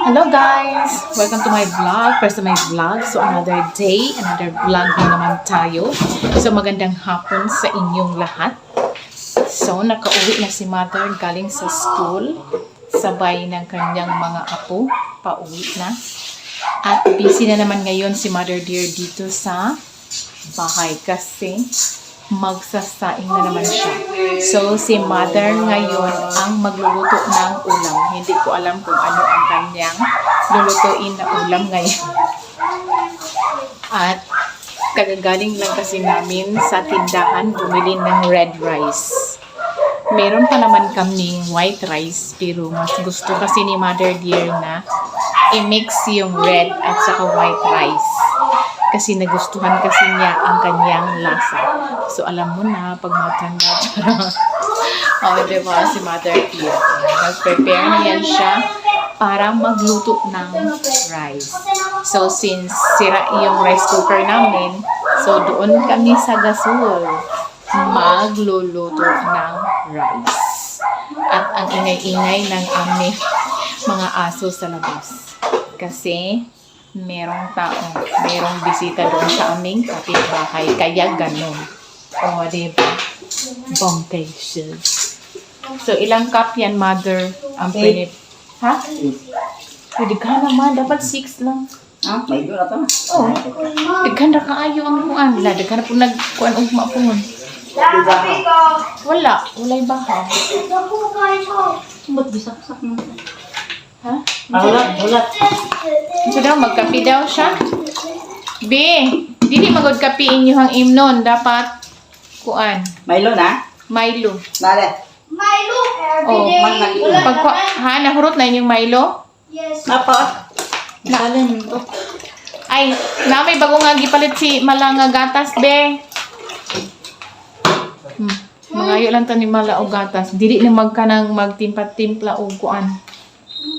Hello guys! Welcome to my vlog. First to my vlog. So another day, another vlog na naman tayo. So magandang hapon sa inyong lahat. So nakauwi na si mother galing sa school. Sabay ng kanyang mga apo. Pauwi na. At busy na naman ngayon si mother dear dito sa bahay kasi magsasaing na naman siya. So, si mother ngayon ang magluluto ng ulam. Hindi ko alam kung ano ang kanyang lulutuin na ulam ngayon. At kagagaling lang kasi namin sa tindahan bumili ng red rice. Meron pa naman kaming white rice pero mas gusto kasi ni mother dear na i-mix yung red at saka white rice. Kasi nagustuhan kasi niya ang kanyang lasa. So, alam mo na, pag matanda diba, si mother dear. Nag-prepare na yan siya para magluto ng rice. So, since sira yung rice cooker namin, so doon kami sa gasol magluluto ng rice. At ang ingay-ingay ng aming mga aso sa labas. Kasi merong bisita doon sa aming kapitbahay. Kaya ganun. O, diba? Bongkay siya. So, ilang cup yan, mother? Ang pinip. Ha? Pwede ka naman. Dapat 6 lang. Ah, may doon ata. Oh. Daghan na kaayo ang kuan. Daghan na po nagkuan og mapun. Wala. Walay bahaw. Ba't bisaksak mo? Ha? Ulat. So daw, magkape daw siya. B, dili magod kape inyong imnon. Dapat, kuan, Milo na? Milo. Nare. Milo Oh, everyday. nahurot na inyong Milo? Yes. Apa? Naalin to. Ay, may bago nga gipalit si Malanga gatas, be. Mangayo lang to ni Mala o gatas. Dili na magtimpa-timpla o kuan.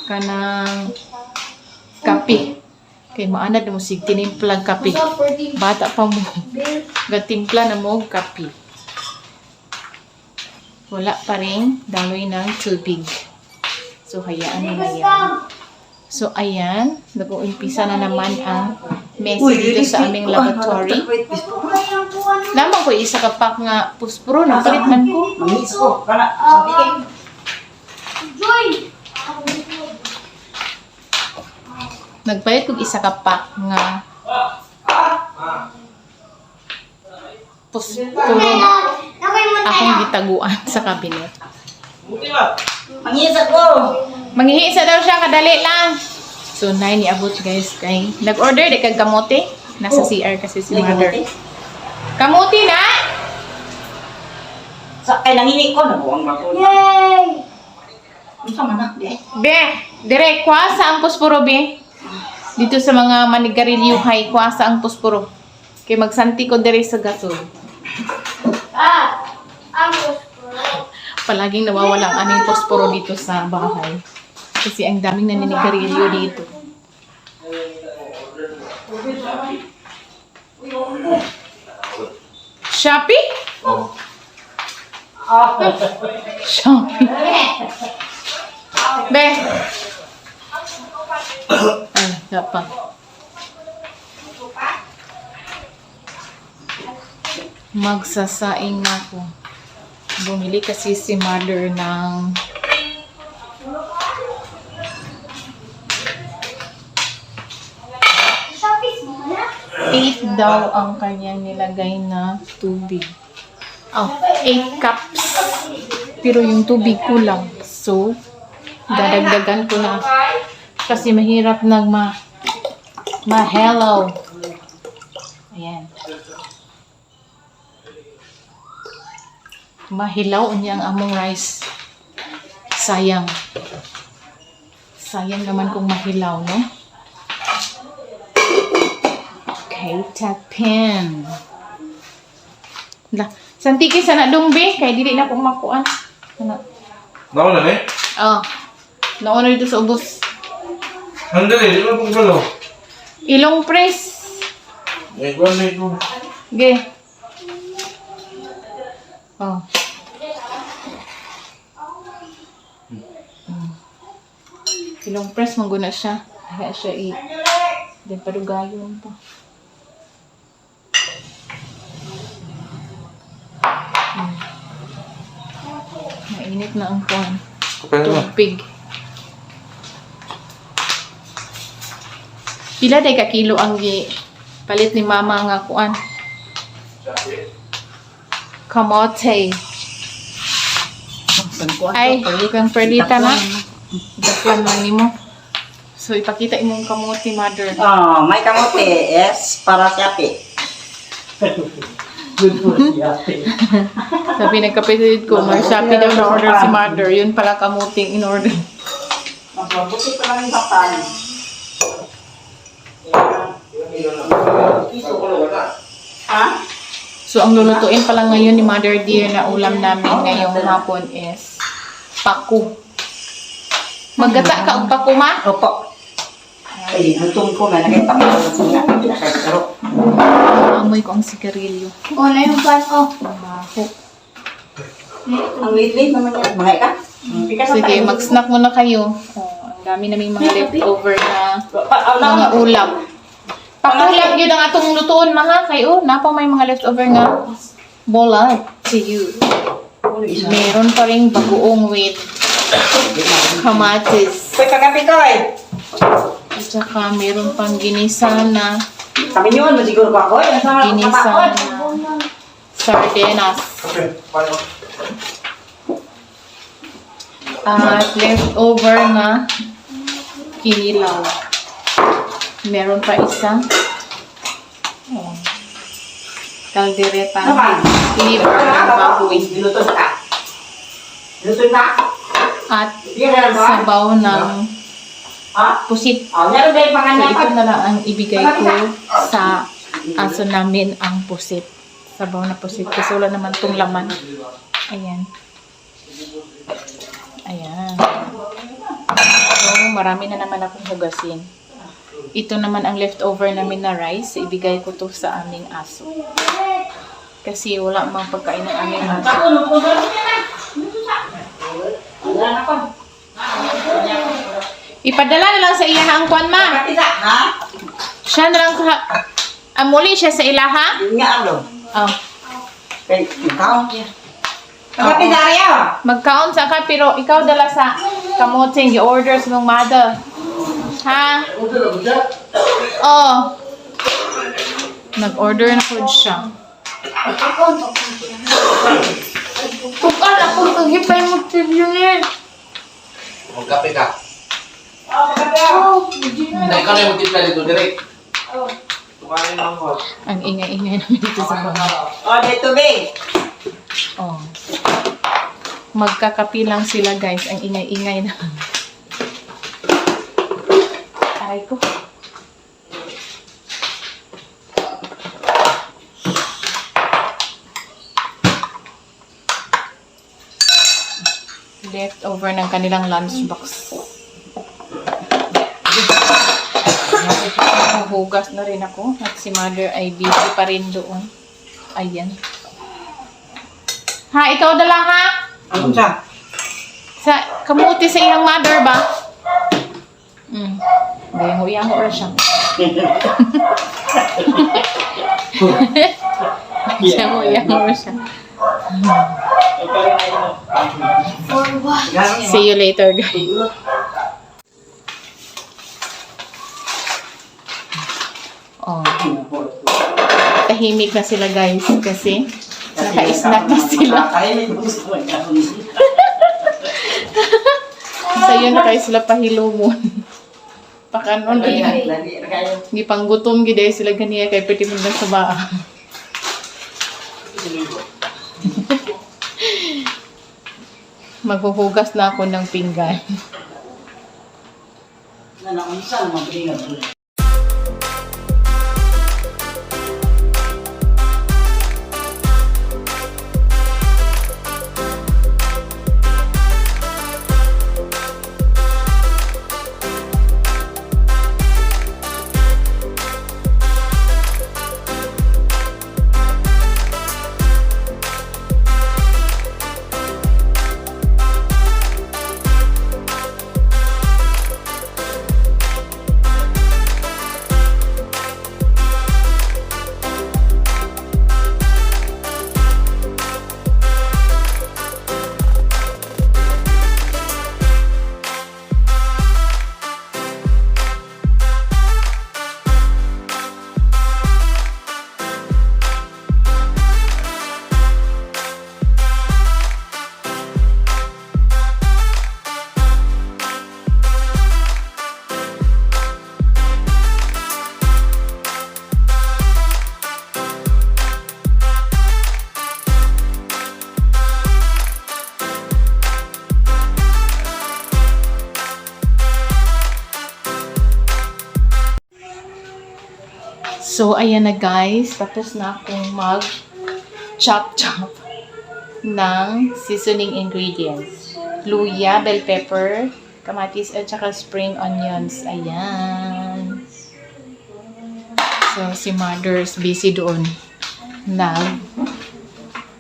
Kanang kape. Kay maanad mo sig tinimplang kape. Bata pa mo. Gatimpla na mo kape. Wala pa rin daloy ng tubig. So hayaan mo na yan. So ayan, nag-uumpisa na naman ang message dito sa aming laboratory. Lamang ko isa ka pack nga puspro na palit man ko. Mangis ko. Kana. Sabihin. Joy. Nagpalit ko isa ka pack nga puspro akong gitaguan sa kabinet. Mangis ako. Manghihisa daw siya, kadali lang. So, ni abot guys. Kay nag-order de kag kamote. Nasa CR kasi si mother. Kamote na? Sa ay nanginig ko nabuang ba ko. Yay! Unsa man na, de? Be, dire kwasa ang puspuro be. Dito sa mga manigarilyo hay kwasa ang puspuro. Kay magsanti ko dire sa gasol. Ang Palaging nawawala ang aming posporo dito sa bahay. Kasi ang daming naninigarilyo dito. Shopee? Oh. Shopee. Be. Ay, dapat. Magsasaing na ako. Bumili kasi si mother ng Shopee mo na? 8 daw ang kanyang nilagay na tubig. Oh, 8 cups. Pero yung tubig kulang. So, dadagdagan ko na. Kasi mahirap ma-hello. Ayan. Mahilaw niya ang among rice. Sayang. Sayang naman kung mahilaw, no? Okay, tapin. Santiki sana dumbe kay dili na ko makuan. Ano? Nauna na eh? Oh. Nauna dito sa ubos. Handali, di ba kung galo? Ilong press. Eh, kung ano ito? Ge. Oh. Silong press, mangguna siya. Kaya siya Then padugayon pa. Mainit na ang kuwan. Tubig. Pila day ka kilo ang palit ni mama nga kuan? Kamote. Ay, kang perlita na. Daklan lang nimo. So ipakita imong kamote, mother. Oh, may kamote es para sa api. Good for siya. Sabi nagkapisid ko, may Shopee daw na order si mother. Yun pala kamuting in order. Mabuti pa lang yung baktan. Ha? So ang lulutuin pala ngayon ni Mother Dear na ulam namin ngayong hapon is paku. Maggata ka og paku, ma? Opo. Ay, hantong ko na nakita ko sa singa. Pinakasaro. Amoy ko ang sigarilyo. Oh, na yung pan, oh. Ang baho. Ang liit-liit naman yan. Mga ka? Sige, mag-snack muna kayo. Oh, ang dami naming mga leftover na mga ulam. Pakulap yun ang atong lutuon, maha. Kayo, napa may mga leftover nga bola to you. Meron pa rin bagoong with kamatis. Pwede kagabi ko eh. At saka meron pang ginisa na Kami yun, masiguro ko ako. ginisa na sardinas. At leftover na kinilaw. Meron pa isa. Oh. Kaldereta. Liver ng baboy. Niluto ka. Niluto ka? At Meron ba? sabaw ng Ha? pusit. Oh, meron ba yung So, pangalan? ito na lang ang ibigay ko sa aso namin ang pusit. Sabaw na pusit. Kasi wala naman itong laman. Ayan. Ayan. So, marami na naman akong hugasin. Ito naman ang leftover namin na rice. Ibigay ko to sa aming aso. Kasi wala mang pagkain ng aming aso. Ipadala na lang sa iya ang kwan, ma. Ha? Siya na lang amuli siya sa ilaha. Yun nga ano. Oh. Ikaw? Kapatid Daria. Magkaon sa ka, pero ikaw dala sa kamuting i-order sa mong mother. Ha? Oh. Nag-order na po siya. Tukan ako, pag-ipay mo tilyungin. Magkape ka. Oh, Hindi ka na yung magtipla dito, direct. Tumanin lang ko. Ang ingay-ingay namin dito sa bahay. Oh, dito be. Oh. Magkakapi lang sila, guys. Ang ingay-ingay na. Aray ko. Leftover ng kanilang lunchbox. Hugas na rin ako. At si mother ay busy pa rin doon. Ayan. Ha, ikaw dala ha? Ano siya? Sa kamuti sa iyang mother ba? Gayang-uyang or siya. Gayang-uyang or siya. for what? See you later, guys. Oh. Tahimik na sila, guys, kasi naka-snack na sila. Sa yun na kayo sila pahilumon. Pakanon rin. Hindi pang gutom gid sila ganiya kay pwede mo lang sa baa. Maghuhugas na ako ng pinggan. Nanaunsan, mabringan. So, ayan na guys. Tapos na akong mag-chop-chop ng seasoning ingredients. Luya, bell pepper, kamatis, at saka spring onions. Ayan. So, si Mother's busy doon.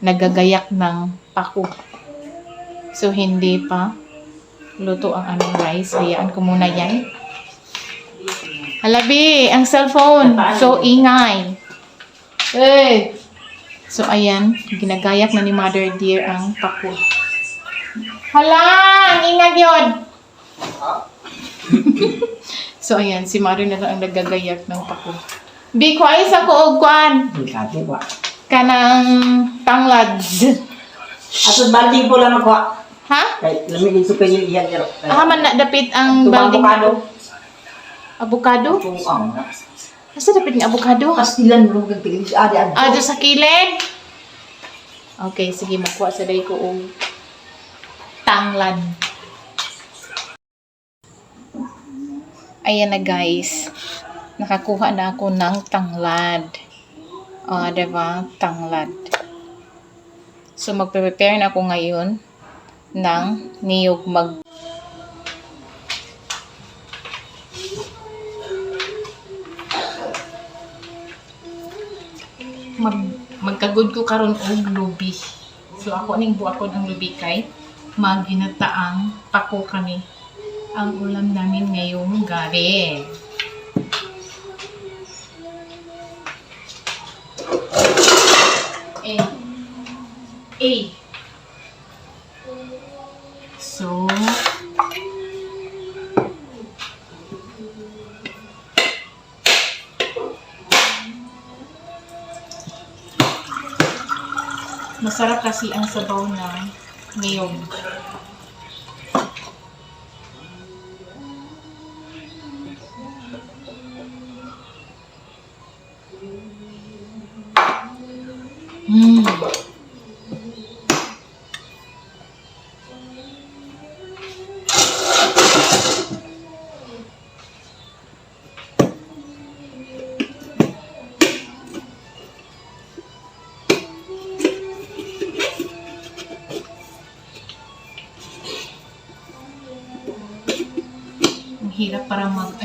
Nagagayak ng pako. So, hindi pa luto ang aming rice. Hayaan ko muna yan. Halabi, ang cellphone. So, ingay. Hey! So, ayan. Ginagayak na ni Mother Dear ang pako. Hala! Ang ingay yun! So, ayan. Si Mother na lang ang nagagayak ng pako. Bikoy sa kuugkwan. Hindi kati ko. Kanang tanglads. Ato balding po lang ako. Ha? Kay lamig yung suka yung iyan pero. Man na dapit ang balding. Avocado? Kung ang. Asa dapit ng avocado? Pastilan mo kag tigil sa adi. Ado sa kilid? Okay, sige. Makuha sa day ko og tanglad. Ayan na guys. Nakakuha na ako ng tanglad. Diba? Tanglad. So, magpe-prepare na ako ngayon ng niyog magkagod ko karon og lubi. So, ako ning buakon ang lubi kay maginataang pako kami. Ang ulam namin ngayong gabi. So, masarap kasi ang sabaw na niyog. Hirap para mag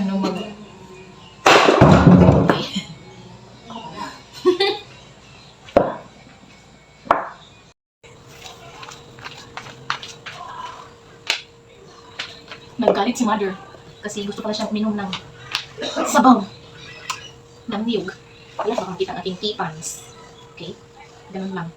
Naggalit si Mother kasi gusto pala siyang uminom ng sabaw ng niyog. Wala pa makita ang aking tipans. Okay? Ganun lang.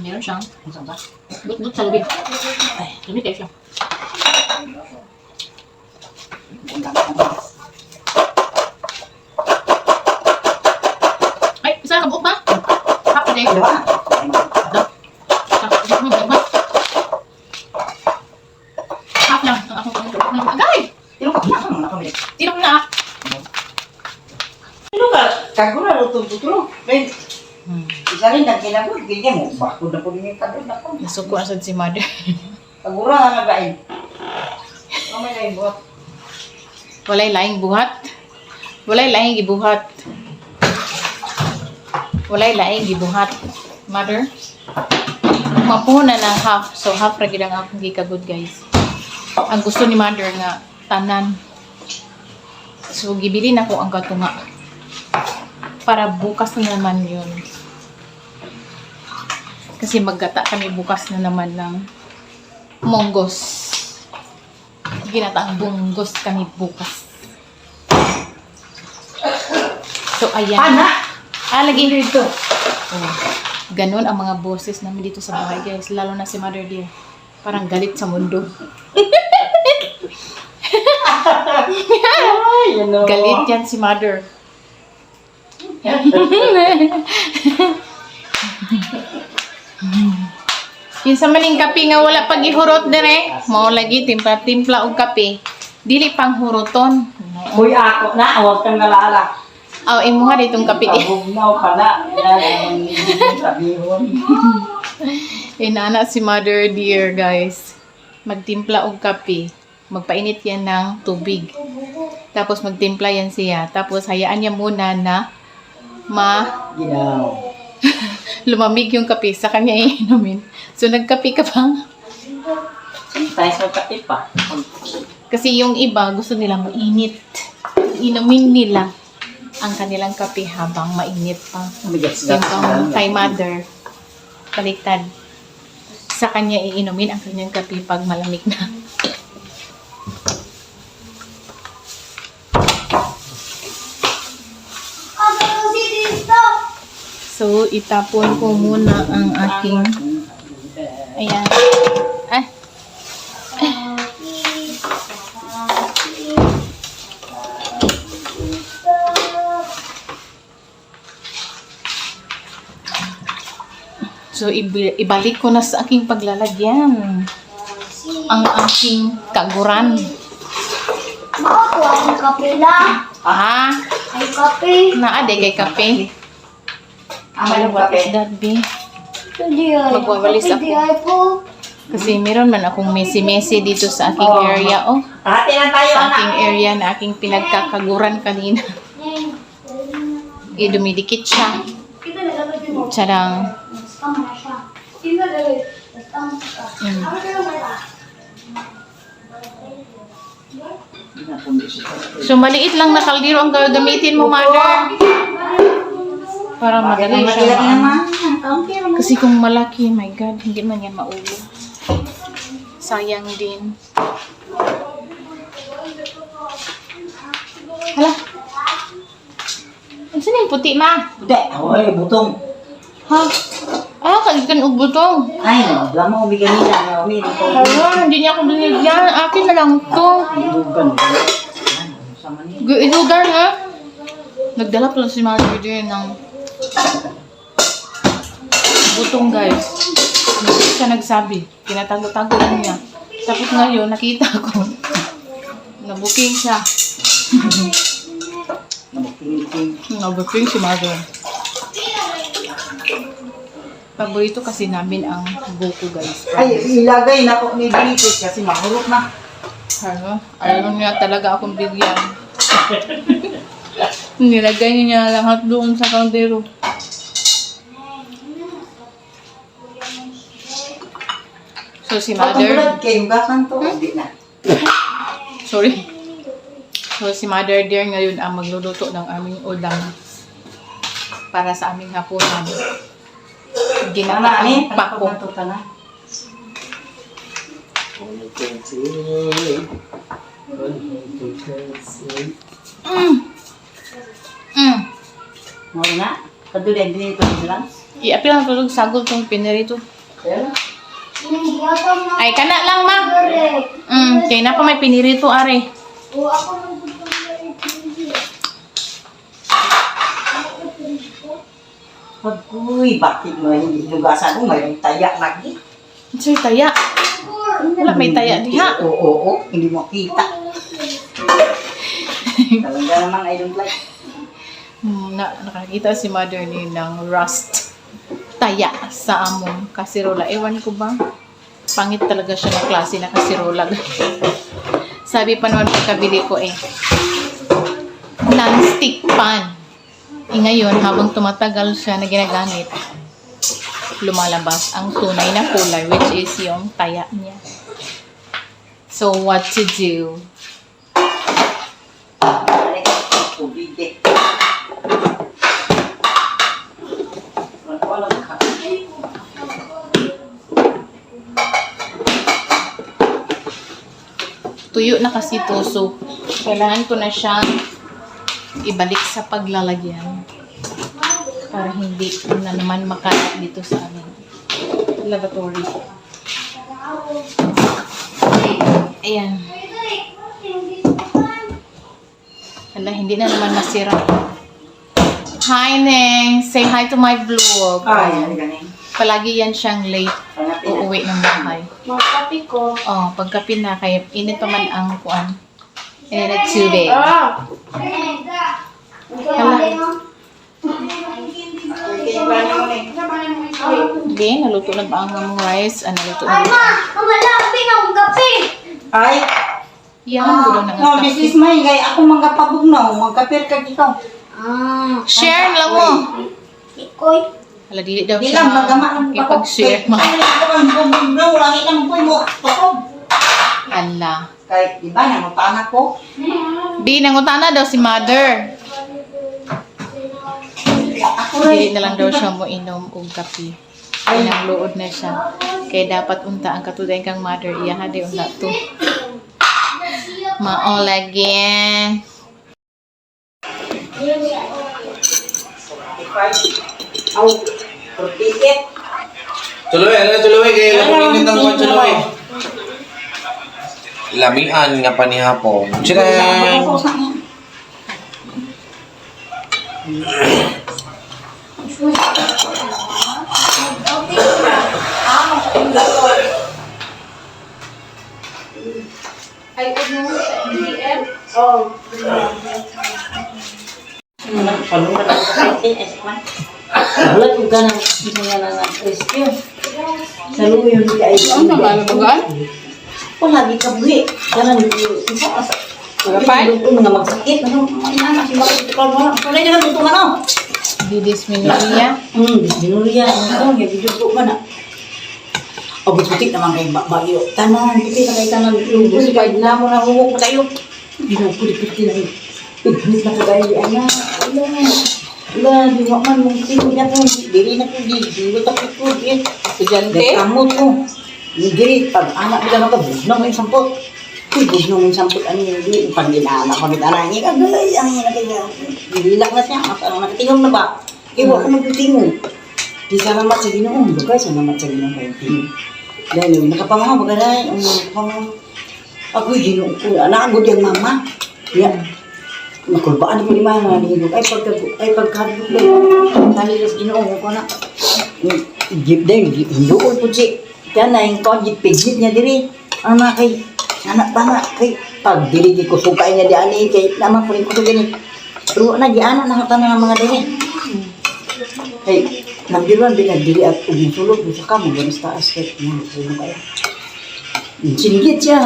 Meron siyang but sa lubid. Ay, lubid kayo siya. Okay. Diba? Half lang. Ako. Agay! Tinukot na ako nakabili. Tinok na. Ano ka? Kagura, lutong-lutong. Ben, isa rin ang kinagod. Ganyan mo, bakod na po din yung kagod na po. Nasuko na sad si mother. Kagura nga nagain. Ano may lain buhat? Walay laing buhat. Walay laing gibuhat. Walay laing gibuhat. Mother. Mapuhunan ng half. So half ra gid ang akong gikagod guys. Ang gusto ni mother nga tanan. So gibili na ko ang katunga. Para bukas na naman yun. Kasi maggata kami bukas na naman ng monggos. Ginataang bunggos kami bukas. So, ayan. Pana! Lagi dito. Oh, ganun ang mga boses namin dito sa bahay, guys. Lalo na si Mother Dear. Parang galit sa mundo. Ay, ano? Galit yan si Mother. Yung sa maning kape nga wala pag ihurot dire, mao lagi timpla-timpla og kape. Dili pang huroton. Uy, ako na. Huwag kang nalala. Aw imuha ditong kape di. Pabugnaw pa na. Yan ang sabihon. Inana si Mother Dear, guys. Magtimpla og kape. Magpainit yan ng tubig. Tapos magtimpla yan siya. Tapos hayaan niya muna na Ginaw. lumamig yung kape sa kanya iinumin. So nagkape ka pa. Tayo sa kape pa. Kasi yung iba gusto nila mainit. Inumin nila ang kanilang kape habang mainit pa. Yung kay Mother, baliktad. Sa kanya iinumin ang kanyang kape pag malamig na. So, itapon ko muna ang aking... Ayan. Ay. So, ibalik ko na sa aking paglalagyan ang aking kaguran. Makakuha ang kape lang. Ah, Ay kape. naade kay kape. Amal yung What is kape. that, be? Hindi ay. Magwawalis ako. Hindi ay po. Kasi meron man akong messy-messy dito sa aking area. Oh, Hati na tayo, sa anak. aking area na aking pinagkakaguran kanina. Dumidikit siya. Kita nalagay mo. Tsarang. Tama na siya. Kita nalagay. Tama na siya. Mm. Ano kayo mata? So, maliit lang na kaldero ang gagamitin mo, Mother. Para madali siya naman. Kasi kung malaki, my God, hindi man yan maulo. Sayang din. Hala. Ano saan yung puti, Ma? Hindi. Oy, butong. Ha? Kagitan og butong. Ay, wala mo bigyan nila. Hala, hindi niya ako binigyan. Akin na lang to. Ilugan. Sama niya. Ilugan, ha? Nagdala pala si Mother din ng butong, guys. Hindi siya nagsabi. Tinatago-tago lang niya. Tapos ngayon, nakita ko. Nabuking siya. Nabuking si Mother. Paborito kasi namin ang buko, guys. Ay, ilagay na ko ni Britis kasi mahurot na. Ano? Ayaw niya talaga akong bigyan. Nilagay niya lahat doon sa kaldero. So, si Mother... Pag kayo, gasan to. Hindi na. Sorry. So, si Mother Dear ngayon ang magluluto ng aming ulam para sa aming hapunan. Ginataang pako. Mau na? Kadulan din ito lang. Iapi lang tulog sagol tong pinirito. Hindi ako na. Ay, kana lang, Ma. Correct. Kaya na pa may pinirito, are. O ako nang gusto Pagkuy, bakit mo hindi lugasan mo? Mayroong taya lagi. Sir, taya. Wala, may taya diha. Oo, hindi mo kita. Talaga naman, I don't like. Nakakita si mother ni ng rust taya sa among kasirola. Ewan ko ba? Pangit talaga siya ng klase na kasirola. Sabi pa naman pagkabili ko non-stick pan. Ngayon, habang tumatagal siya na ginagamit, lumalabas ang tunay na kulay, which is yung taya niya. So, what to do? Kubide. Tuyo na kasi to, so kailangan ko na siyang ibalik sa paglalagyan para hindi na naman makalat dito sa aming lavatory. Ayan. Hala, hindi na naman masira. Hi, Neng! Say hi to my vlog. Ay, ano ganing? Palagi yan siyang late uuwi ng bahay. Magkapi ko. Oh, pagkapi na kay init pa man ang kuan. Init tubig. Ah! Hindi, naluto na ba ang among rice? Naluto na Ay, ba? ma! Malapit ng kape! Ay, Yan, gulo na no, nga this kape. is mine. Gay, ako manggapabugnaw. Magkapir ka dito. Share lang mo. Ikoy. Hala, dili daw Di siya lang, magama ng ipag-share mo. Ay, ako ang bugnaw. Langit lang po mo. Tukog. Hala. Kahit, di ba, nangutan ako. Di, nangutana daw si mother. Ako Dili na lang daw siya mo inom og kape. Ay, nangluod na siya. Kaya dapat unta ang katuday kang mother. Iyaha di unta to. Maolagyan. Aw, 48. Tuloy, ano tuloy? Kaya lapang init ang kwan tuloy. Lamian nga pa ni hapon. Tcharan! Ay, ano sa MDM? Oh. Palunan ang kapite, esman. Wala kung ka nang mga rescue. Sa luyo yung ka ay Ano naman, bagaan? wala, di ka buhi. Ganang isa ka sa... Magapay? Yung nga magsakit. Ano, mga si bakit ikaw mo. Tunay na lang ito ano. Didis Minoria. Binuria. Ano, yung video ko man. O, butik naman kay Bagyo. Tanan, puti na kay tanan. Yung busikay na mo na huwag na kayo. Pinupuli-puli na yun. Ignis na ko dahil, anak. Wala, di mo man mong sino na po. Diri na po, di mo tapos po. Estudyante. Kamot mo. Diri, pag anak nila bugnaw mo yung sampot. Uy, bugnaw mo yung sampot. Ano yung pag inaanak ko, anak niya, kagay, ang yan na kaya. Dilak na siya, nakatingom na ba? Iwa ko magtitingom. Di sa namat sa ginoong. Bagay sa namat sa ginoong kayo tingom. Dahil nakapamahaw, bagay, ako'y ginoong ko. Anak, ang yung mama. Yan. Nakulbaan ko ni Mana, ay pagkadulog lang. Dahil sa ginoong ko na. Jeep din, hindoon po si. Kaya na yung jeep pigit niya diri. Ang mga kay, anak ba nga, kay pag diri ko sukay niya di ani, kay naman po rin ko gani. Pero na, di anak nakatana ng mga diri. Kay, nagdiruan binagdiri at umusulog, gusto ka mo, ganas taas kay, sulog kayo. Sinigit siya,